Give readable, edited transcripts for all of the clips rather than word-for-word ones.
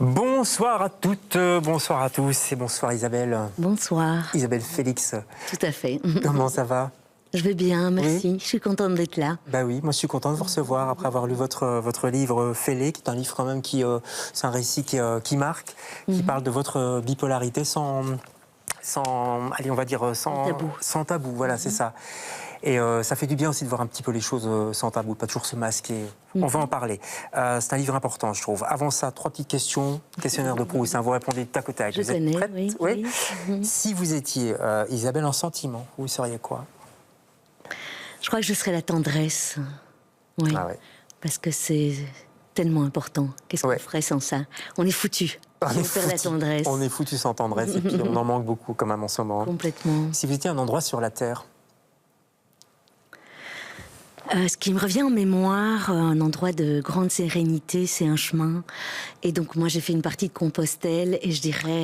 Bonsoir à toutes, bonsoir à tous et bonsoir Isabelle. Bonsoir. Isabelle Félix. Tout à fait. Comment ça va? Je vais bien, merci. Oui. Je suis contente d'être là. Bah oui, moi je suis contente de vous recevoir après avoir lu votre livre Fêlé, qui est un livre quand même qui, c'est un récit qui marque, qui parle de votre bipolarité allez on va dire sans tabou, voilà c'est ça. Et ça fait du bien aussi de voir un petit peu les choses sans tabou, pas toujours se masquer. On va en parler. C'est un livre important, je trouve. Avant ça, 3 petites questions. Questionnaire de Proust, vous répondez tac au tac. Je vous êtes connais, prête? oui. Si vous étiez Isabelle en sentiment, vous seriez quoi? Je crois que je serais la tendresse. Oui. Ah ouais. Parce que c'est tellement important. Qu'est-ce qu'on ferait sans ça? On est foutus. On faire la tendresse. On est foutus sans tendresse et puis on en manque beaucoup quand même en ce moment. Complètement. Si vous étiez un endroit sur la Terre? Ce qui me revient en mémoire, un endroit de grande sérénité, c'est un chemin. Et donc moi j'ai fait une partie de Compostelle et je dirais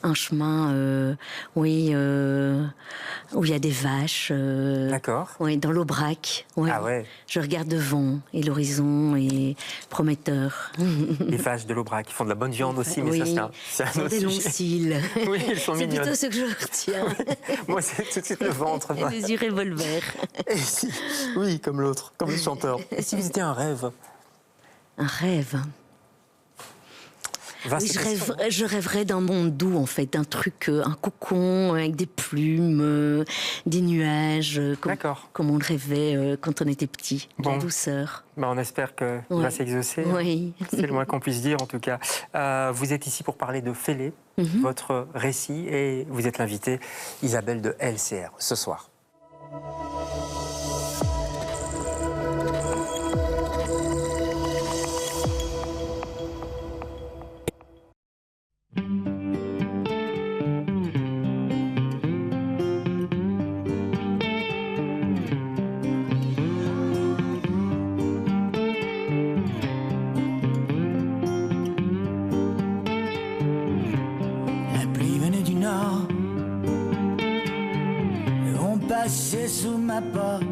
un chemin, où il y a des vaches. D'accord. Oui, dans l'Aubrac. Ouais. Ah ouais. Je regarde devant et l'horizon est prometteur. Les vaches de l'Aubrac qui font de la bonne viande aussi, mais oui. ça c'est un autre des longs sujet. cils. Oui, ils sont c'est mignonnes. plutôt ce que je retiens. Moi c'est tout de suite le ventre. Et les yeux revolver. Et si, oui, comme l'autre, comme le chanteur. Et si vous étiez un rêve? Un rêve. Oui, je rêverais d'un monde doux, en fait, un truc, un cocon avec des plumes, des nuages, comme on le rêvait quand on était petit, de la douceur. Bah on espère qu'il va s'exaucer. Oui. C'est le moins qu'on puisse dire, en tout cas. Vous êtes ici pour parler de Fêlé, votre récit, et vous êtes l'invitée Isabelle de LCR ce soir. Passé sous ma porte,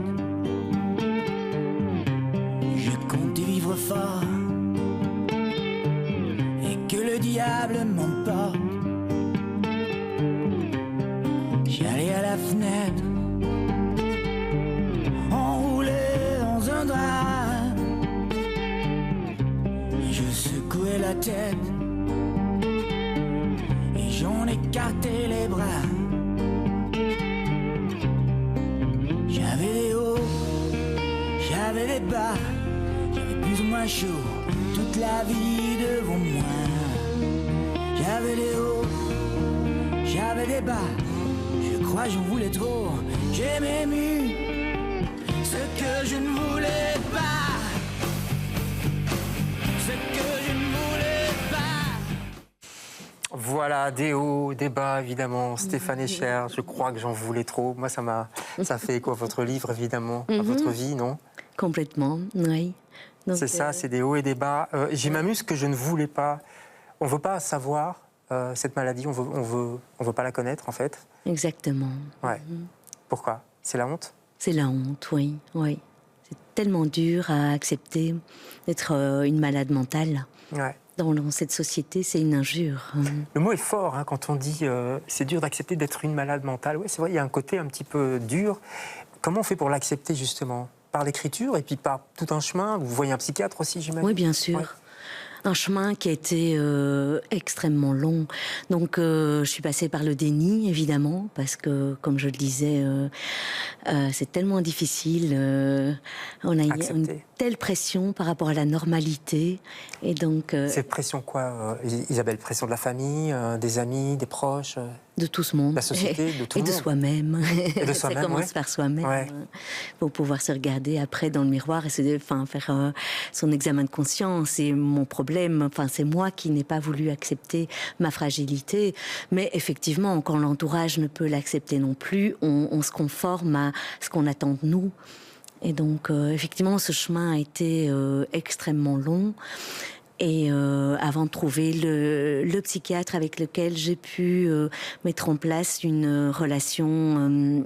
je comptais vivre fort et que le diable m'emporte. J'allais à la fenêtre, enroulé dans un drap, je secouais la tête et j'en écartais les bras. J'avais des hauts, j'avais des bas, j'avais plus ou moins chaud, toute la vie devant moi. J'avais des hauts, j'avais des bas, je crois que j'en voulais trop. J'ai même eu ce que je ne voulais pas, ce que je ne voulais pas. Voilà, des hauts, des bas, évidemment. Stéphane Echer, je crois que j'en voulais trop. Moi, ça fait quoi votre livre, évidemment, à votre vie, non? Complètement, oui. C'est ça, c'est des hauts et des bas. J'ai même eu ce que je ne voulais pas. On ne veut pas savoir cette maladie, on veut pas la connaître, en fait. Exactement. Ouais. Pourquoi? C'est la honte? C'est la honte, oui, oui. C'est tellement dur à accepter d'être une malade mentale. Ouais. Dans cette société, c'est une injure. Le mot est fort hein, quand on dit c'est dur d'accepter d'être une malade mentale. Oui, c'est vrai, il y a un côté un petit peu dur. Comment on fait pour l'accepter justement? Par l'écriture et puis par tout un chemin? Vous voyez un psychiatre aussi, j'imagine? Oui, bien sûr. Ouais. Un chemin qui a été extrêmement long. Donc, je suis passée par le déni, évidemment, parce que, comme je le disais, c'est tellement difficile. On a une telle pression par rapport à la normalité. Et donc, cette pression quoi, Isabelle? Pression de la famille, des amis, des proches de tout ce monde. La société, de tout le monde. Et de soi-même. Et de soi-même, ça commence par soi-même. Pour pouvoir se regarder après dans le miroir et faire son examen de conscience. Et mon problème, c'est moi qui n'ai pas voulu accepter ma fragilité. Mais effectivement, quand l'entourage ne peut l'accepter non plus, on se conforme à ce qu'on attend de nous. Et donc, effectivement, ce chemin a été extrêmement long. Et avant de trouver le psychiatre avec lequel j'ai pu mettre en place une relation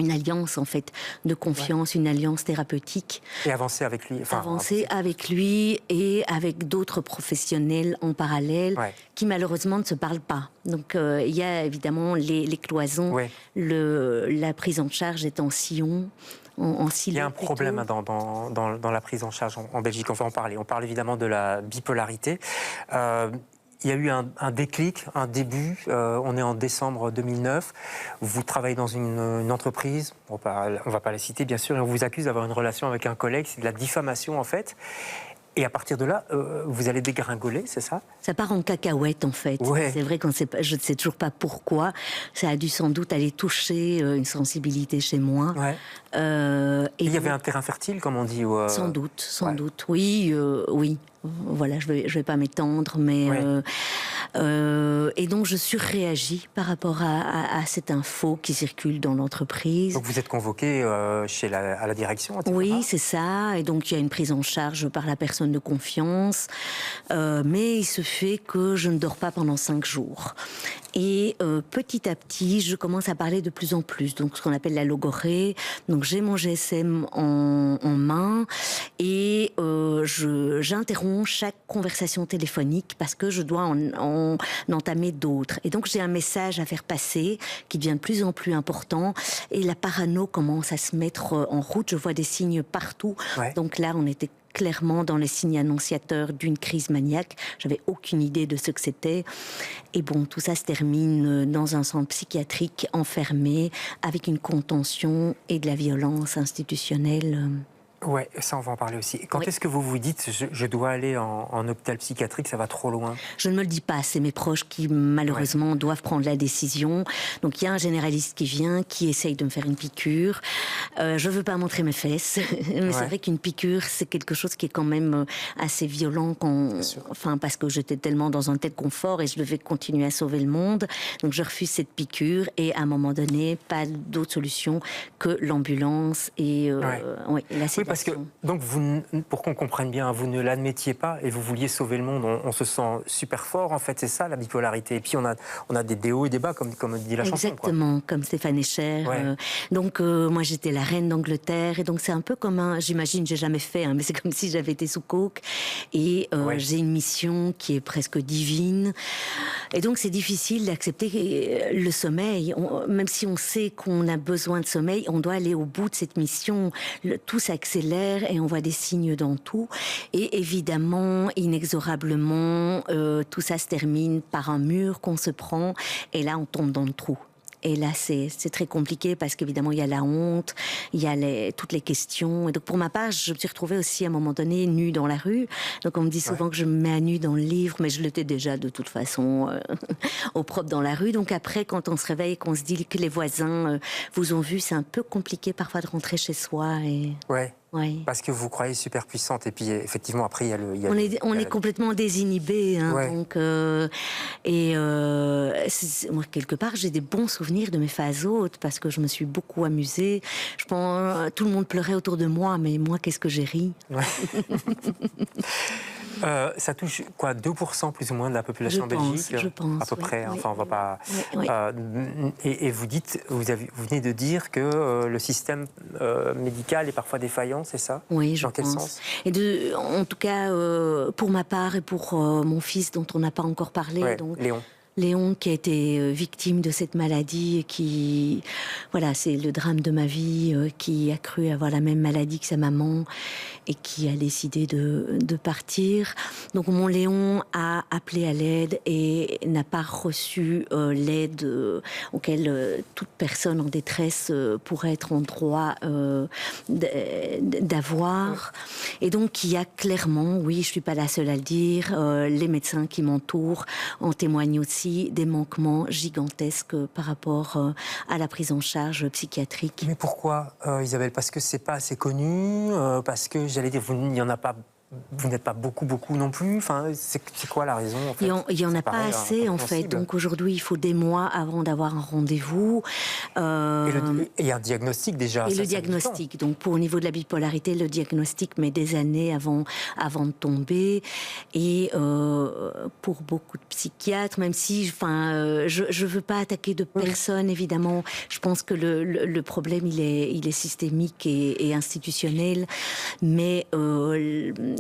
une alliance en fait de confiance, une alliance thérapeutique. Et avancer avec lui. Avancer avec lui et avec d'autres professionnels en parallèle qui malheureusement ne se parlent pas. Donc il y a évidemment les cloisons, la prise en charge est en sillon. Il y a un problème dans la prise en charge en Belgique, on va en parler. On parle évidemment de la bipolarité. Il y a eu un déclic, un début. On est en décembre 2009. Vous travaillez dans une entreprise, on ne va pas la citer bien sûr, et on vous accuse d'avoir une relation avec un collègue. C'est de la diffamation en fait. Et à partir de là, vous allez dégringoler, c'est ça? Ça part en cacahuète, en fait. Ouais. C'est vrai je ne sais toujours pas pourquoi. Ça a dû sans doute aller toucher une sensibilité chez moi. Ouais. Et il y avait un terrain fertile, comme on dit Sans doute. Oui, oui. Voilà, je vais pas m'étendre, mais... et donc, je surréagis par rapport à cette info qui circule dans l'entreprise. Donc, vous êtes convoqué à la direction, etc. Oui, c'est ça. Et donc, il y a une prise en charge par la personne de confiance. Mais il se fait que je ne dors pas pendant 5 jours. Et petit à petit, je commence à parler de plus en plus. Donc, ce qu'on appelle la logorée. Donc, j'ai mon GSM en main et j'interromps chaque conversation téléphonique parce que je dois en entamer d'autres. Et donc, j'ai un message à faire passer qui devient de plus en plus important. Et la parano commence à se mettre en route. Je vois des signes partout. Ouais. Donc là, on était clairement dans les signes annonciateurs d'une crise maniaque. J'avais aucune idée de ce que c'était. Et bon, tout ça se termine dans un centre psychiatrique enfermé avec une contention et de la violence institutionnelle. Ouais, ça on va en parler aussi. Quand est-ce que vous vous dites je dois aller en hôpital psychiatrique, ça va trop loin? Je ne me le dis pas, c'est mes proches qui malheureusement doivent prendre la décision. Donc il y a un généraliste qui vient, qui essaye de me faire une piqûre. Je veux pas montrer mes fesses, mais c'est vrai qu'une piqûre c'est quelque chose qui est quand même assez violent parce que j'étais tellement dans un tel confort et je devais continuer à sauver le monde. Donc je refuse cette piqûre et à un moment donné, pas d'autre solution que l'ambulance et la sédation. Parce que, donc, pour qu'on comprenne bien, vous ne l'admettiez pas et vous vouliez sauver le monde. On se sent super fort, en fait, c'est ça la bipolarité. Et puis on a des hauts et des bas, comme dit la chanson. Exactement, comme Stéphane Escher. Donc moi j'étais la reine d'Angleterre et donc c'est un peu comme j'imagine, j'ai jamais fait, mais c'est comme si j'avais été sous coke et j'ai une mission qui est presque divine. Et donc c'est difficile d'accepter le sommeil. Même si on sait qu'on a besoin de sommeil, on doit aller au bout de cette mission. Tout s'accélère et on voit des signes dans tout. Et évidemment, inexorablement, tout ça se termine par un mur qu'on se prend et là on tombe dans le trou. Et là, c'est très compliqué parce qu'évidemment, il y a la honte, il y a toutes les questions. Et donc, pour ma part, je me suis retrouvée aussi à un moment donné nue dans la rue. Donc, on me dit souvent que je me mets à nu dans le livre, mais je l'étais déjà de toute façon au propre dans la rue. Donc après, quand on se réveille et qu'on se dit que les voisins vous ont vu, c'est un peu compliqué parfois de rentrer chez soi. Oui, parce que vous croyez super puissante et puis effectivement après il y a on est complètement désinhibé, donc moi quelque part j'ai des bons souvenirs de mes phases hautes parce que je me suis beaucoup amusée. Je pense tout le monde pleurait autour de moi, mais moi qu'est-ce que j'ai ri. Ça touche quoi, 2% plus ou moins de la population en Belgique, je pense, à peu près. Enfin, on va pas. Et vous venez de dire que le système médical est parfois défaillant, c'est ça? Oui, je pense. Dans quel sens? Et en tout cas, pour ma part et pour mon fils dont on n'a pas encore parlé, donc Léon, qui a été victime de cette maladie et qui, c'est le drame de ma vie, qui a cru avoir la même maladie que sa maman et qui a décidé de partir. Donc mon Léon a appelé à l'aide et n'a pas reçu l'aide auquel toute personne en détresse pourrait être en droit d'avoir. Et donc il y a clairement, oui, je suis pas la seule à le dire, les médecins qui m'entourent en témoignent aussi, des manquements gigantesques par rapport à la prise en charge psychiatrique. Mais pourquoi, Isabelle? Parce que c'est pas assez connu, parce que, j'allais dire, il n'y en a pas vous n'êtes pas beaucoup non plus. Enfin, c'est quoi la raison en fait? Il y en a pas assez en fait. Donc aujourd'hui, il faut des mois avant d'avoir un rendez-vous. Et il y a un diagnostic déjà. Et le diagnostic. Donc au niveau de la bipolarité, le diagnostic met des années avant de tomber. Et pour beaucoup de psychiatres, même si, je veux pas attaquer de personne évidemment. Je pense que le problème il est systémique et institutionnel, mais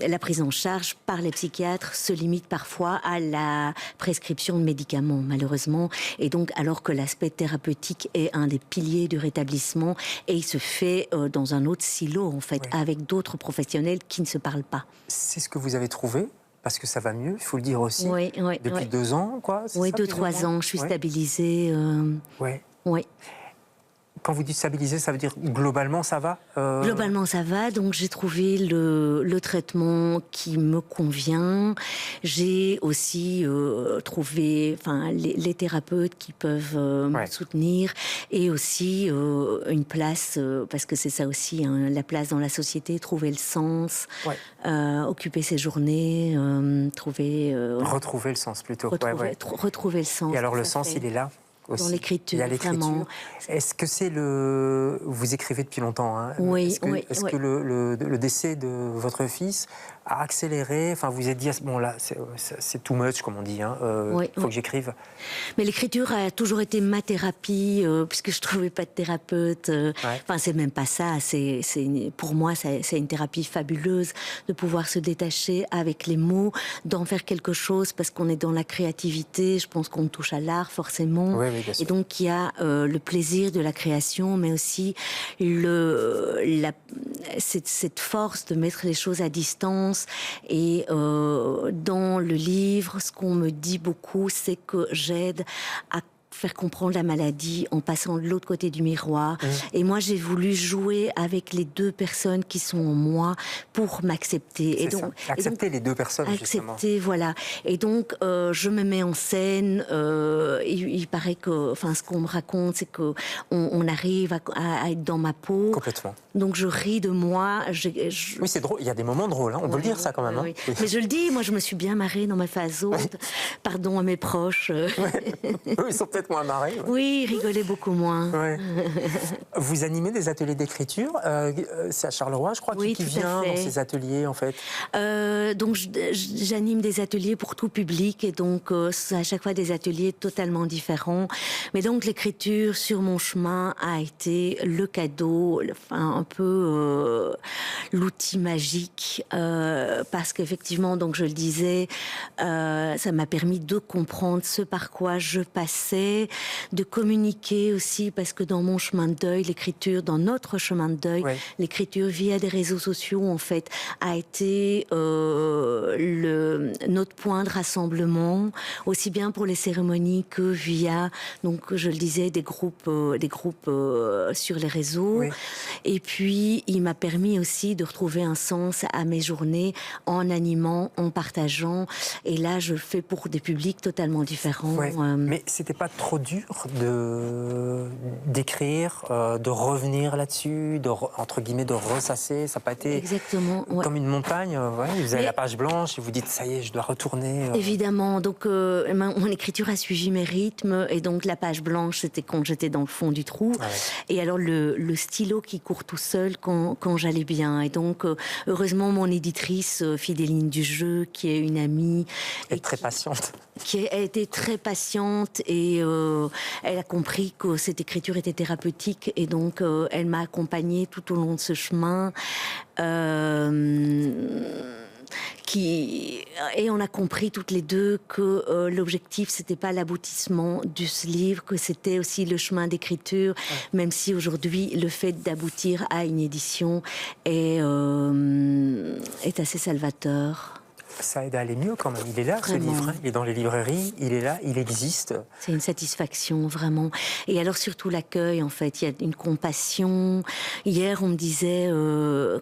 la prise en charge par les psychiatres se limite parfois à la prescription de médicaments, malheureusement. Et donc, alors que l'aspect thérapeutique est un des piliers du rétablissement, et il se fait dans un autre silo, en fait, avec d'autres professionnels qui ne se parlent pas. C'est ce que vous avez trouvé? Parce que ça va mieux, il faut le dire aussi. Oui, Depuis 2 ans, quoi? Oui, 2-3 ans, je suis stabilisée. Oui. Quand vous dites stabiliser, ça veut dire globalement ça va? Globalement ça va, donc j'ai trouvé le traitement qui me convient. J'ai aussi trouvé les thérapeutes qui peuvent me soutenir, et aussi une place, parce que c'est ça aussi, hein, la place dans la société, trouver le sens, occuper ses journées, trouver... retrouver le sens plutôt. Retrouver le sens. Et alors le sens, il est là aussi. Dans l'écriture, vraiment. Est-ce que c'est vous écrivez depuis longtemps, hein? Oui, Est-ce que le décès de votre fils a accéléré? Enfin, vous êtes dit, bon là, c'est too much, comme on dit, hein. Faut que j'écrive. Mais l'écriture a toujours été ma thérapie, puisque je trouvais pas de thérapeute. Enfin, c'est même pas ça. Pour moi, c'est une thérapie fabuleuse de pouvoir se détacher avec les mots, d'en faire quelque chose, parce qu'on est dans la créativité. Je pense qu'on touche à l'art, forcément. Oui, bien sûr. Et donc, il y a le plaisir de la création, mais aussi cette force de mettre les choses à distance. Et dans le livre, ce qu'on me dit beaucoup, c'est que j'aide à faire comprendre la maladie en passant de l'autre côté du miroir. Et moi, j'ai voulu jouer avec les deux personnes qui sont en moi pour m'accepter. Accepter les deux personnes, justement. Accepter, voilà. Et donc, je me mets en scène. Il paraît que, ce qu'on me raconte, c'est que on arrive à être dans ma peau. Complètement. Donc, je ris de moi. Oui, c'est drôle. Il y a des moments drôles, hein. On peut le dire ça quand même. Oui. Mais je le dis, moi, je me suis bien marrée dans ma phase haute. Pardon à mes proches. Ils sont peut-être moins marrés. Oui, ils rigolaient beaucoup moins. Vous animez des ateliers d'écriture. C'est à Charleroi, je crois, qui vient dans ces ateliers, en fait. Donc, j'anime des ateliers pour tout public, et donc c'est à chaque fois des ateliers totalement différents. Mais donc, l'écriture sur mon chemin a été le cadeau, un peu l'outil magique, parce qu'effectivement, donc je le disais, ça m'a permis de comprendre ce par quoi je passais, de communiquer aussi, parce que dans mon chemin de deuil, l'écriture, dans notre chemin de deuil, l'écriture via des réseaux sociaux, en fait, a été notre point de rassemblement, aussi bien pour les cérémonies que via, donc je le disais, des groupes sur les réseaux. Et puis, il m'a permis aussi de retrouver un sens à mes journées en animant, en partageant. Et là, je fais pour des publics totalement différents. Mais c'était pas trop dur d'écrire, de revenir là-dessus, entre guillemets, de ressasser? Ça n'a pas été comme une montagne? Vous avez la page blanche et vous dites, ça y est, je dois retourner. Évidemment. Donc, mon écriture a suivi mes rythmes. Et donc, la page blanche, c'était quand j'étais dans le fond du trou. Et alors, le stylo qui court tout seul quand j'allais bien. Et donc, heureusement, mon éditrice, Fidéline Dujeu, qui est une amie... Elle est très patiente. Qui a été très patiente, et elle a compris que cette écriture était thérapeutique, et donc elle m'a accompagnée tout au long de ce chemin. Et on a compris toutes les deux que l'objectif, c'était pas l'aboutissement de ce livre, que c'était aussi le chemin d'écriture, même si aujourd'hui le fait d'aboutir à une édition est assez salvateur. Ça aide à aller mieux quand même. Il est là, ce livre. Hein. Il est dans les librairies, il est là, il existe. C'est une satisfaction, vraiment. Et alors surtout l'accueil, en fait. Il y a une compassion. Hier, on me disait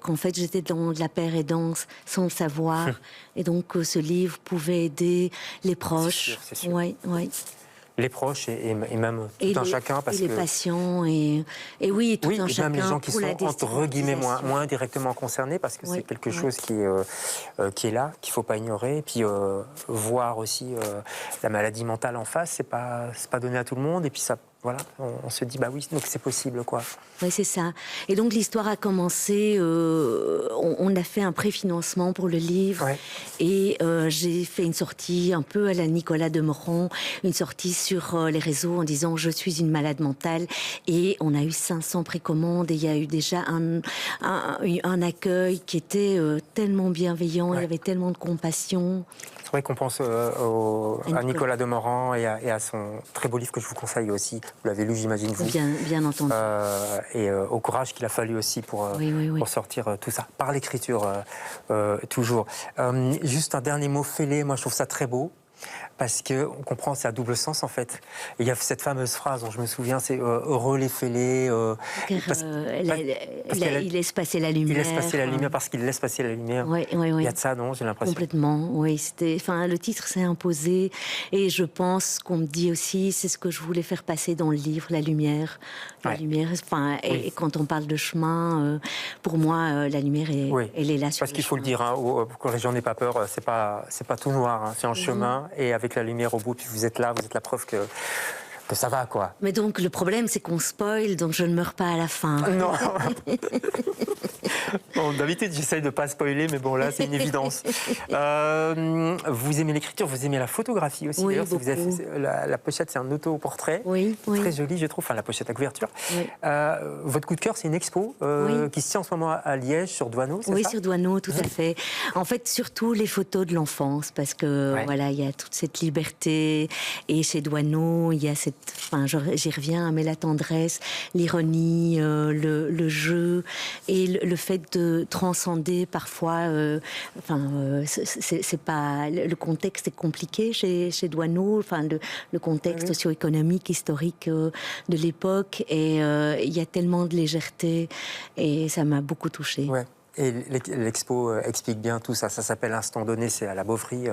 qu'en fait, j'étais dans de la paire-aidance sans le savoir. Et donc, ce livre pouvait aider les proches. C'est sûr. Oui. les proches et même tout un chacun. Parce et les patients, et oui, tout un et chacun. même les gens qui pour sont, la entre guillemets, moins directement concernés, parce que c'est quelque chose qui est là, qu'il ne faut pas ignorer. Et puis, voir aussi la maladie mentale en face, c'est pas donné à tout le monde. Et puis, ça, voilà, on se dit, bah oui, donc c'est possible, quoi. Oui, c'est ça. Et donc, l'histoire a commencé, on a fait un préfinancement pour le livre. Ouais. Et j'ai fait une sortie un peu à la Nicolas Demorand, une sortie sur les réseaux en disant « Je suis une malade mentale ». Et on a eu 500 précommandes et il y a eu déjà un accueil qui était tellement bienveillant, il y avait tellement de compassion. C'est vrai qu'on pense à Nicolas Demorand et à son très beau livre que je vous conseille aussi. Vous l'avez lu, j'imagine, vous. Bien entendu. Et au courage qu'il a fallu aussi pour sortir tout ça. Par l'écriture, toujours. Juste un dernier mot, fêlé. Moi, je trouve ça très beau. Parce qu'on comprend, c'est à double sens en fait. Et il y a cette fameuse phrase dont je me souviens, c'est heureux les fêlés. Il laisse passer la lumière. Il laisse passer la lumière parce qu'il laisse passer la lumière. Il y a de ça, non, j'ai l'impression. Complètement, oui. Le titre s'est imposé. Et je pense qu'on me dit aussi, c'est ce que je voulais faire passer dans le livre, la lumière. La lumière, et quand on parle de chemin, pour moi, la lumière, elle est là sur parce qu'il faut le dire, pour que les gens n'aient pas peur, c'est pas tout noir, hein, c'est un chemin. Et avec la lumière au bout, puis vous êtes là, vous êtes la preuve que ça va, quoi. Mais donc, le problème, c'est qu'on spoil, donc je ne meurs pas à la fin. Non. Bon, d'habitude, j'essaye de ne pas spoiler, mais bon, là, c'est une évidence. Vous aimez l'écriture, vous aimez la photographie aussi. Oui, d'ailleurs, si vous avez fait, la pochette, c'est un autoportrait. Très joli, je trouve, enfin, la pochette à couverture. Votre coup de cœur, c'est une expo qui se tient en ce moment à Liège, sur Douaneau, c'est ça? Oui, sur Douaneau, tout à fait. En fait, surtout les photos de l'enfance, parce que, voilà, il y a toute cette liberté. Et chez Douaneau, il y a cette... Enfin, j'y reviens, mais la tendresse, l'ironie, le jeu et le fait de transcender parfois. C'est pas le contexte est compliqué chez Douaneau. Enfin, le contexte socio-économique, historique de l'époque, et il y a tellement de légèreté et ça m'a beaucoup touchée. Ouais. Et l'expo explique bien tout ça. Ça s'appelle Instant Donné, c'est à la Beauvry,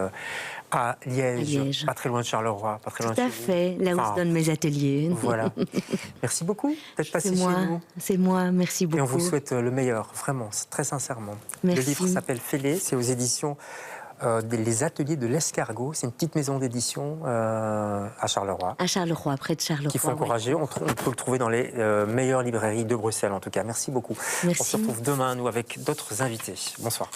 à Liège, pas très loin de Charleroi, pas très loin de chez vous. Tout à fait, là où je donne mes ateliers. Voilà. Merci beaucoup d'être passé chez nous. C'est moi, merci beaucoup. Et on vous souhaite le meilleur, vraiment, très sincèrement. Merci. Le livre s'appelle Fêlé, c'est aux éditions Les Ateliers de l'Escargot. C'est une petite maison d'édition à Charleroi. À Charleroi, près de Charleroi. Qu'il faut encourager. On peut le trouver dans les meilleures librairies de Bruxelles, en tout cas. Merci beaucoup. Merci. On se retrouve demain, nous, avec d'autres invités. Bonsoir.